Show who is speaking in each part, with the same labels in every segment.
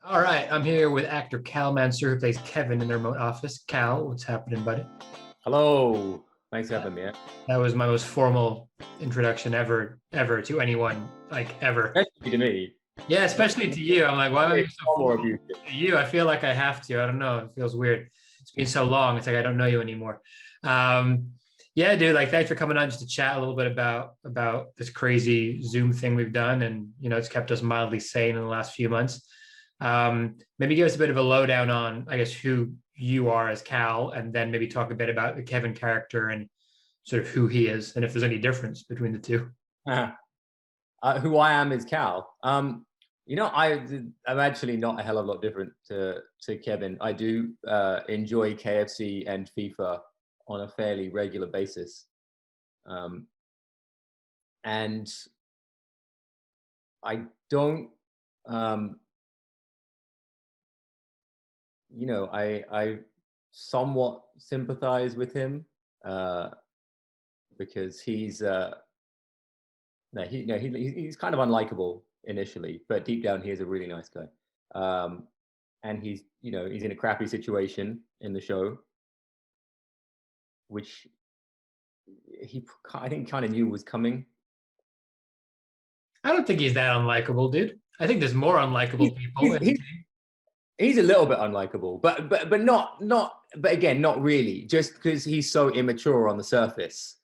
Speaker 1: All right, I'm here with actor Kal Mansoor, who plays Kevin in the remote office. Cal, what's happening, buddy?
Speaker 2: Hello. Thanks for having me.
Speaker 1: That was my most formal introduction ever to anyone, like ever.
Speaker 2: Especially to me.
Speaker 1: Yeah, especially to you. I'm like, why am I being
Speaker 2: It's
Speaker 1: so
Speaker 2: far more
Speaker 1: formal
Speaker 2: abusive.
Speaker 1: to you? I feel like I have to. I don't know. It feels weird. It's been so long. It's like I don't know you anymore. Um, yeah, dude. Like, thanks for coming on just to chat a little bit about this crazy Zoom thing we've done, and it's kept us mildly sane in the last few months. Maybe give us a bit of a lowdown on, I guess, who you are as Cal, and then maybe talk a bit about the Kevin character and sort of who he is, and if there's any difference between the two.
Speaker 2: Who I am is Cal. I'm actually not a hell of a lot different to Kevin. I do enjoy KFC and FIFA on a fairly regular basis. And I don't, I somewhat sympathize with him because he's he's kind of unlikable initially, but deep down he is a really nice guy. And he's in a crappy situation in the show, which I think kind of knew was coming.
Speaker 1: I don't think he's that unlikable, dude. I think there's more unlikable people.
Speaker 2: He's a little bit unlikable, but not but again, not really, just because he's so immature on the surface.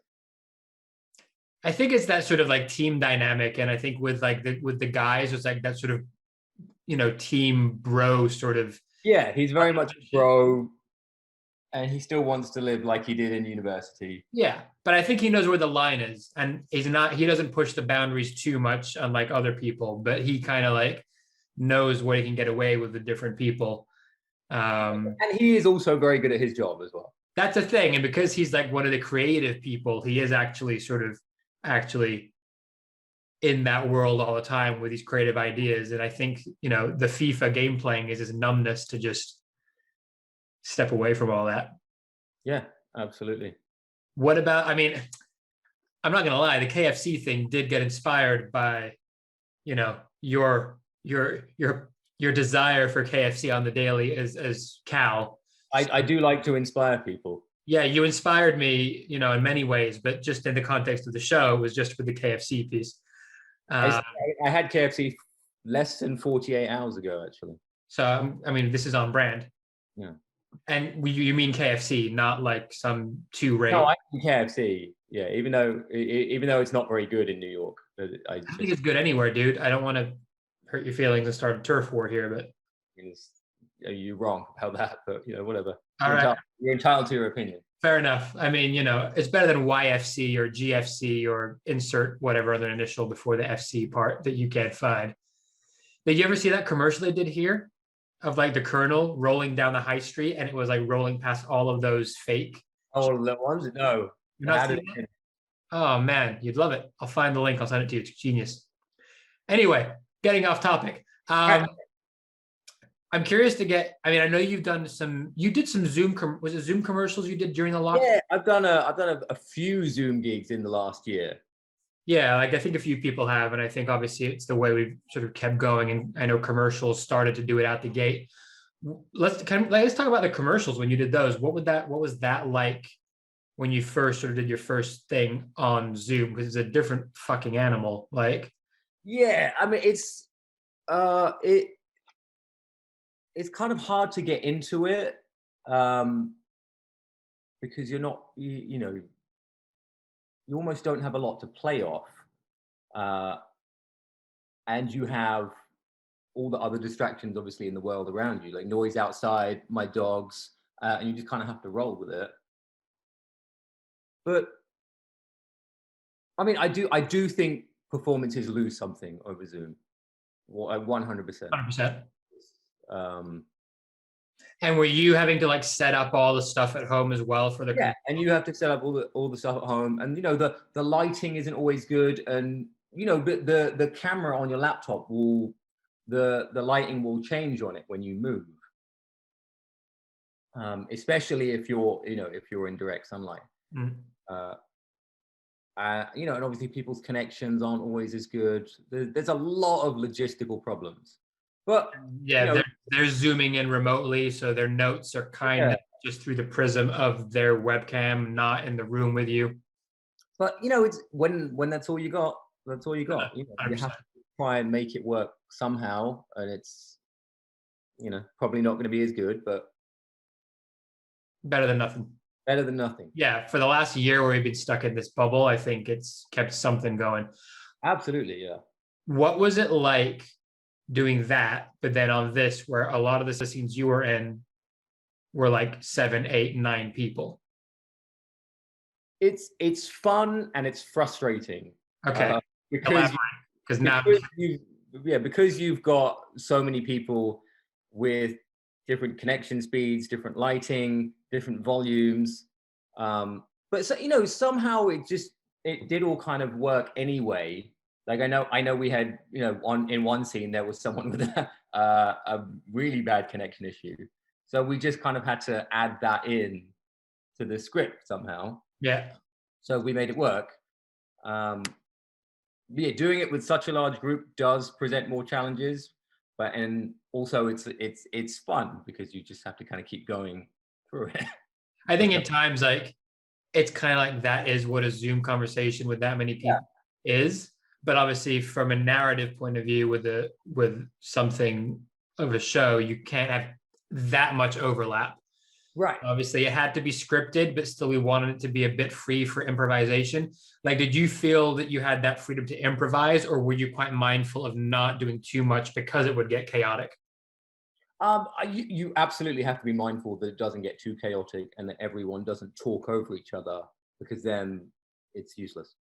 Speaker 1: I think it's that sort of like team dynamic, and I think with the guys, it's like that sort of team bro sort of.
Speaker 2: Yeah, he's very much a bro, and he still wants to live like he did in university.
Speaker 1: Yeah, but I think he knows where the line is, and he doesn't push the boundaries too much, unlike other people. But he kind of like knows what he can get away with different people.
Speaker 2: And he is also very good at his job as well.
Speaker 1: That's the thing, and because he's like one of the creative people, he is actually in that world all the time with these creative ideas. And I think the FIFA game playing is his numbness to just step away from all that.
Speaker 2: Yeah, absolutely.
Speaker 1: What about, I mean, I'm not gonna lie, the KFC thing did get inspired by your desire for KFC on the daily as Cal.
Speaker 2: I do like to inspire people.
Speaker 1: Yeah, you inspired me, in many ways, but just in the context of the show, it was just with the KFC piece.
Speaker 2: I had KFC less than 48 hours ago, actually.
Speaker 1: So, I mean, this is on brand.
Speaker 2: Yeah.
Speaker 1: And you mean KFC, not like some two-rate?
Speaker 2: No, I mean KFC. Yeah, even though it's not very good in New York.
Speaker 1: I think it's good anywhere, dude. I don't want to hurt your feelings and start a turf war here, but
Speaker 2: you're wrong about that. But whatever. You're entitled to your opinion.
Speaker 1: Fair enough. I mean, it's better than YFC or GFC or insert whatever other initial before the FC part that you can't find. Did you ever see that commercial they did here of like the Colonel rolling down the high street, and it was like rolling past all of those fake?
Speaker 2: Oh, the ones? No.
Speaker 1: You're not seeing it? Oh man, you'd love it. I'll find the link. I'll send it to you. It's genius. Anyway, getting off topic. I'm curious to get. I mean, I know you did some Zoom. Was it Zoom commercials you did during the lockdown?
Speaker 2: Yeah, I've done a few Zoom gigs in the last year.
Speaker 1: Yeah, like I think a few people have, and I think obviously it's the way we've sort of kept going. And I know commercials started to do it out the gate. Let's talk about the commercials when you did those. What was that like when you first sort of did your first thing on Zoom? Because it's a different fucking animal. Like,
Speaker 2: yeah, I mean it's kind of hard to get into it because you're not, you almost don't have a lot to play off. And you have all the other distractions, obviously, in the world around you, like noise outside, my dogs, and you just kind of have to roll with it. But I mean, I do think performances lose something over Zoom. 100%.
Speaker 1: 100%. And were you having to like set up all the stuff at home as well for the?
Speaker 2: Yeah, and you have to set up all the stuff at home, and the lighting isn't always good, and the camera on your laptop the lighting will change on it when you move, especially if you're in direct sunlight.
Speaker 1: Mm.
Speaker 2: And obviously people's connections aren't always as good. There's a lot of logistical problems. But
Speaker 1: Yeah, they're zooming in remotely, so their notes are kind of just through the prism of their webcam, not in the room with you.
Speaker 2: But it's when that's all you got, that's all you got. You have to try and make it work somehow, and it's probably not going to be as good, but
Speaker 1: better than nothing.
Speaker 2: Better than nothing.
Speaker 1: Yeah, for the last year where we've been stuck in this bubble, I think it's kept something going.
Speaker 2: Absolutely, yeah.
Speaker 1: What was it like doing that, but then on this, where a lot of the scenes you were in were like 7, 8, 9 people?
Speaker 2: It's fun and it's frustrating.
Speaker 1: Okay.
Speaker 2: Because you've got so many people with different connection speeds, different lighting, different volumes. But so, somehow it did all kind of work anyway. Like I know we had, in one scene there was someone with a really bad connection issue. So we just kind of had to add that in to the script somehow.
Speaker 1: Yeah.
Speaker 2: So we made it work. Doing it with such a large group does present more challenges, and also it's fun because you just have to kind of keep going through it.
Speaker 1: I think at times, like, it's kind of like that is what a Zoom conversation with that many people is. But obviously, from a narrative point of view, with something of a show, you can't have that much overlap.
Speaker 2: Right.
Speaker 1: Obviously, it had to be scripted, but still we wanted it to be a bit free for improvisation. Like, did you feel that you had that freedom to improvise, or were you quite mindful of not doing too much because it would get chaotic?
Speaker 2: You absolutely have to be mindful that it doesn't get too chaotic and that everyone doesn't talk over each other, because then it's useless.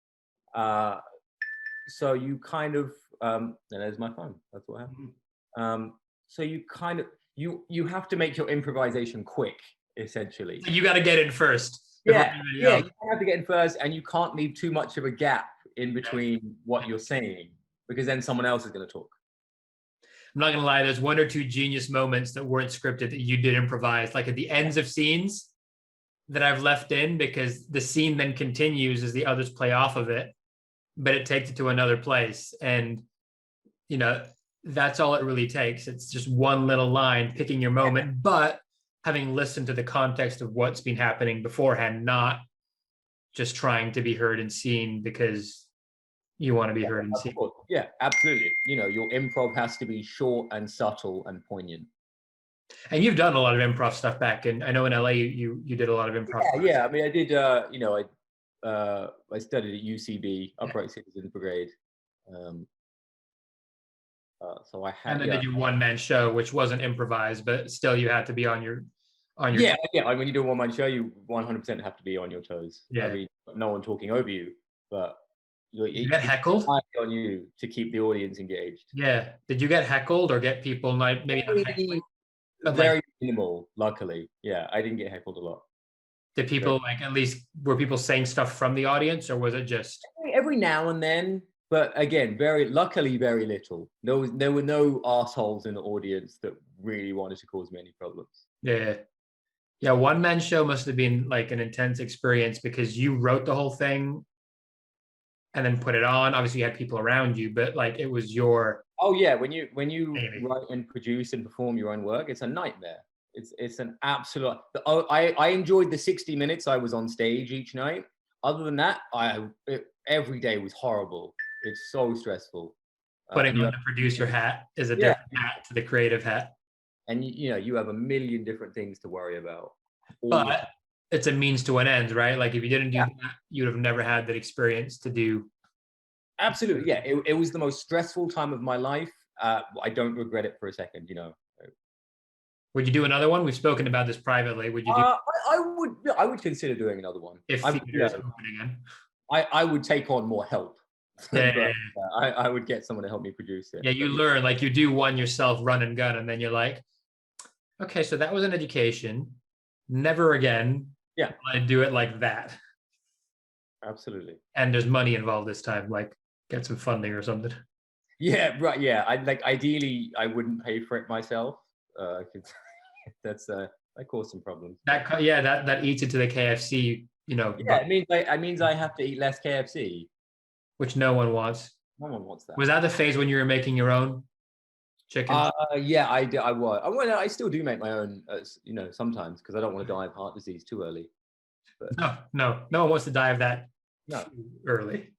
Speaker 2: So you kind of, and there's my phone. That's what happened. So you kind of, you have to make your improvisation quick, essentially.
Speaker 1: You got to get in first.
Speaker 2: Yeah, you have to get in first, and you can't leave too much of a gap in between what you're saying, because then someone else is going to talk.
Speaker 1: I'm not going to lie, there's 1 or 2 genius moments that weren't scripted that you did improvise, like at the ends of scenes that I've left in, because the scene then continues as the others play off of it, but it takes it to another place. And, that's all it really takes. It's just one little line, picking your moment, but having listened to the context of what's been happening beforehand, not just trying to be heard and seen because you want to be heard and seen.
Speaker 2: Yeah, absolutely. Your improv has to be short and subtle and poignant.
Speaker 1: And you've done a lot of improv stuff back in, I know in LA you did a lot of improv.
Speaker 2: Yeah. I mean, I did, I studied at UCB, Upright Citizens Brigade. So I had.
Speaker 1: And then did your one-man show, which wasn't improvised, but still you had to be on your.
Speaker 2: Yeah. When you do a one-man show, you 100% have to be on your toes.
Speaker 1: Yeah.
Speaker 2: I mean, no one talking over you, but
Speaker 1: you get heckled
Speaker 2: on you to keep the audience engaged.
Speaker 1: Yeah. Did you get heckled or get people maybe not heckling, but
Speaker 2: very minimal? Luckily, yeah, I didn't get heckled a lot.
Speaker 1: Did people at least were people saying stuff from the audience, or was it just
Speaker 2: every now and then? But again, luckily, very little. There were no assholes in the audience that really wanted to cause me any problems.
Speaker 1: Yeah. One-man show must have been like an intense experience because you wrote the whole thing and then put it on. Obviously, you had people around you, but like it was your.
Speaker 2: Oh yeah, when you write and produce and perform your own work, it's a nightmare. It's an absolute. I enjoyed the 60 minutes I was on stage each night. Other than that, every day was horrible. It's so stressful.
Speaker 1: Putting on the producer hat is a different hat to the creative hat.
Speaker 2: And you have a million different things to worry about.
Speaker 1: But it's a means to an end, right? Like if you didn't do that, you'd have never had that experience to do.
Speaker 2: Absolutely, yeah. It was the most stressful time of my life. I don't regret it for a second,
Speaker 1: Would you do another one? We've spoken about this privately. Would you do?
Speaker 2: I would consider doing another one.
Speaker 1: If theaters open again.
Speaker 2: I would take on more help.
Speaker 1: Yeah.
Speaker 2: I would get someone to help me produce it.
Speaker 1: Yeah, you learn, like you do one yourself, run and gun, and then you're like, okay, so that was an education. Never again.
Speaker 2: Yeah.
Speaker 1: I do it like that.
Speaker 2: Absolutely.
Speaker 1: And there's money involved this time, like get some funding or something.
Speaker 2: Yeah, right. Yeah. Ideally I wouldn't pay for it myself. That caused some problems.
Speaker 1: That eats into the KFC,
Speaker 2: Yeah, it means I have to eat less KFC.
Speaker 1: Which no one wants.
Speaker 2: No one wants that.
Speaker 1: Was that the phase when you were making your own chicken?
Speaker 2: Yeah, I do. I was. I still do make my own, sometimes because I don't want to die of heart disease too early. But
Speaker 1: No one wants to die of that
Speaker 2: no,
Speaker 1: too early.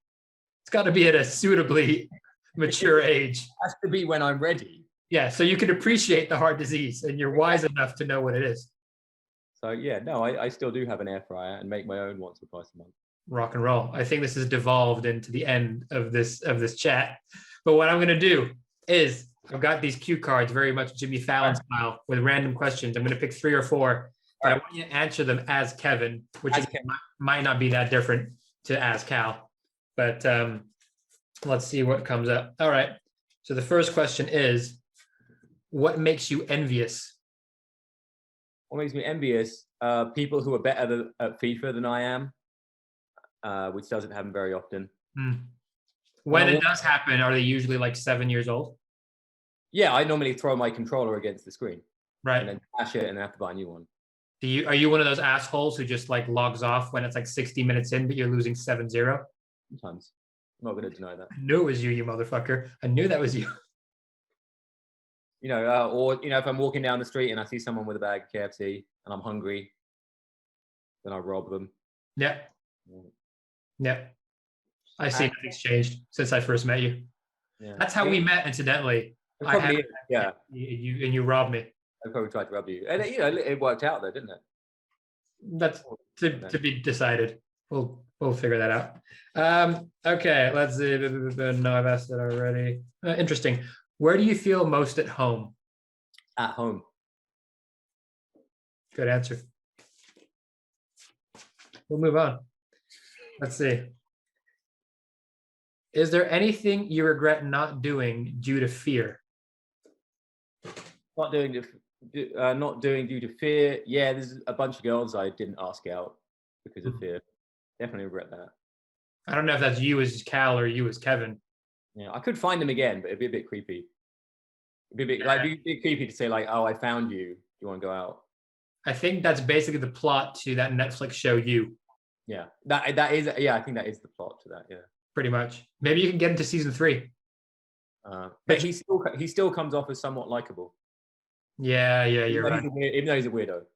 Speaker 1: It's got to be at a suitably mature age.
Speaker 2: it has to be when I'm ready.
Speaker 1: Yeah, so you can appreciate the heart disease and you're wise enough to know what it is.
Speaker 2: So yeah, no, I still do have an air fryer and make my own once or twice a month.
Speaker 1: Rock and roll. I think this has devolved into the end of this chat. But what I'm going to do is I've got these cue cards, very much Jimmy Fallon style, with random questions. I'm going to pick 3 or 4, and I want you to answer them as Kevin, which might not be that different to as Kal. But let's see what comes up. All right. So the first question is, what makes you envious?
Speaker 2: What makes me envious? People who are better at FIFA than I am, which doesn't happen very often.
Speaker 1: When it does happen, are they usually like 7 years old?
Speaker 2: Yeah, I normally throw my controller against the screen.
Speaker 1: Right.
Speaker 2: And then dash it and have to buy a new one.
Speaker 1: Are you one of those assholes who just like logs off when it's like 60 minutes in, but you're losing 7-0?
Speaker 2: Sometimes. I'm not going to deny that.
Speaker 1: I knew it was you motherfucker. I knew that was you.
Speaker 2: If I'm walking down the street and I see someone with a bag of KFC and I'm hungry, then I rob them.
Speaker 1: Yeah. I see nothing's changed since I first met you. Yeah. That's how we met, incidentally. You robbed me.
Speaker 2: I probably tried to rob you, and it worked out though, didn't it?
Speaker 1: That's to be decided. We'll figure that out. Okay, let's see. No, I've asked that already. Interesting. Where do you feel most at home?
Speaker 2: At home.
Speaker 1: Good answer. We'll move on. Let's see. Is there anything you regret not doing due to fear?
Speaker 2: Not doing due to fear. Yeah, there's a bunch of girls I didn't ask out because of fear. Definitely regret that.
Speaker 1: I don't know if that's you as Kal or you as Kevin.
Speaker 2: Yeah, I could find them again, but it'd be a bit creepy. It'd be a bit creepy to say like, "Oh, I found you. Do you want to go out?"
Speaker 1: I think that's basically the plot to that Netflix show, You.
Speaker 2: Yeah, that is. Yeah, I think that is the plot to that. Yeah,
Speaker 1: pretty much. Maybe you can get into season 3.
Speaker 2: But he still comes off as somewhat likable.
Speaker 1: Yeah, you're right.
Speaker 2: Even though he's a weirdo.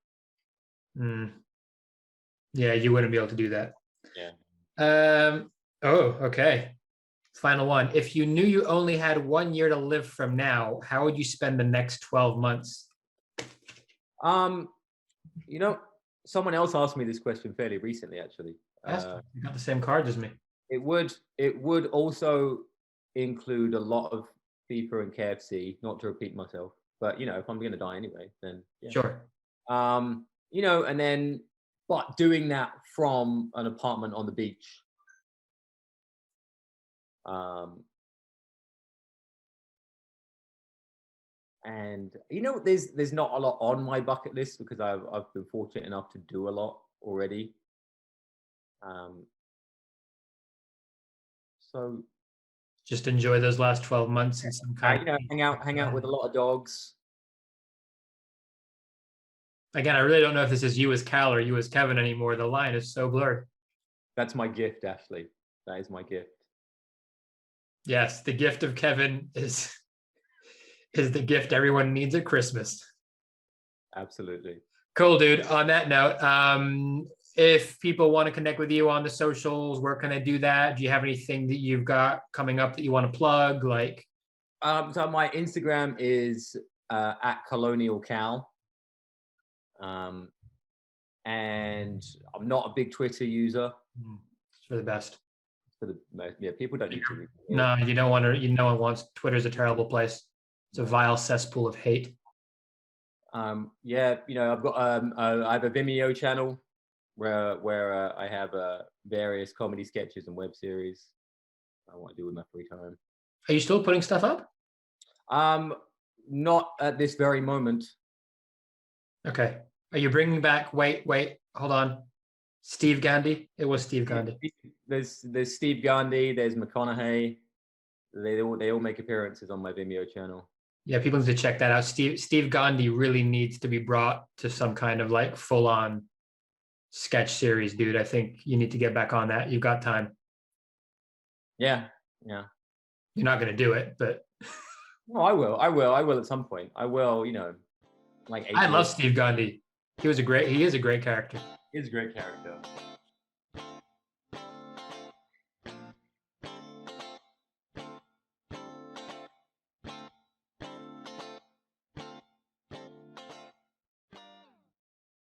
Speaker 1: Yeah, you wouldn't be able to do that.
Speaker 2: Yeah.
Speaker 1: Okay. Final one. If you knew you only had 1 year to live from now, how would you spend the next 12 months?
Speaker 2: Someone else asked me this question fairly recently, actually.
Speaker 1: You got the same cards as me.
Speaker 2: It would also include a lot of FIFA and KFC, not to repeat myself, but if I'm going to die anyway, then yeah.
Speaker 1: Sure.
Speaker 2: But doing that from an apartment on the beach. And there's not a lot on my bucket list because I've been fortunate enough to do a lot already. So
Speaker 1: just enjoy those last 12 months in some kind of
Speaker 2: hang out with a lot of dogs.
Speaker 1: Again, I really don't know if this is you as Kal or you as Kevin anymore. The line is so blurred.
Speaker 2: That's my gift, Ashley. That is my gift.
Speaker 1: Yes, the gift of Kevin is the gift everyone needs at Christmas.
Speaker 2: Absolutely.
Speaker 1: Cool, dude. On that note, if people want to connect with you on the socials, where can they do that? Do you have anything that you've got coming up that you want to plug?
Speaker 2: So my Instagram is at Colonial Kal. And I'm not a big Twitter user.
Speaker 1: It's for the best.
Speaker 2: People don't need to read.
Speaker 1: No, you don't want to. No one wants. Twitter's a terrible place. It's a vile cesspool of hate.
Speaker 2: I've got I have a Vimeo channel where I have various comedy sketches and web series I want to do with my free time.
Speaker 1: Are you still putting stuff up?
Speaker 2: Not at this very moment.
Speaker 1: Okay. Are you bringing back? Wait, hold on. Steve Gandhi. It was Steve Gandhi.
Speaker 2: There's Steve Gandhi. There's McConaughey. They all make appearances on my Vimeo channel. Yeah,
Speaker 1: people need to check that out. Steve Gandhi really needs to be brought to some kind of full-on sketch series, dude. I think you need to get back on that. You've got time.
Speaker 2: Yeah.
Speaker 1: You're not going to do it, but
Speaker 2: No, I will at some point. I will, like
Speaker 1: I love
Speaker 2: 8 years.
Speaker 1: Steve Gandhi. He is a great character.
Speaker 2: He's a great character.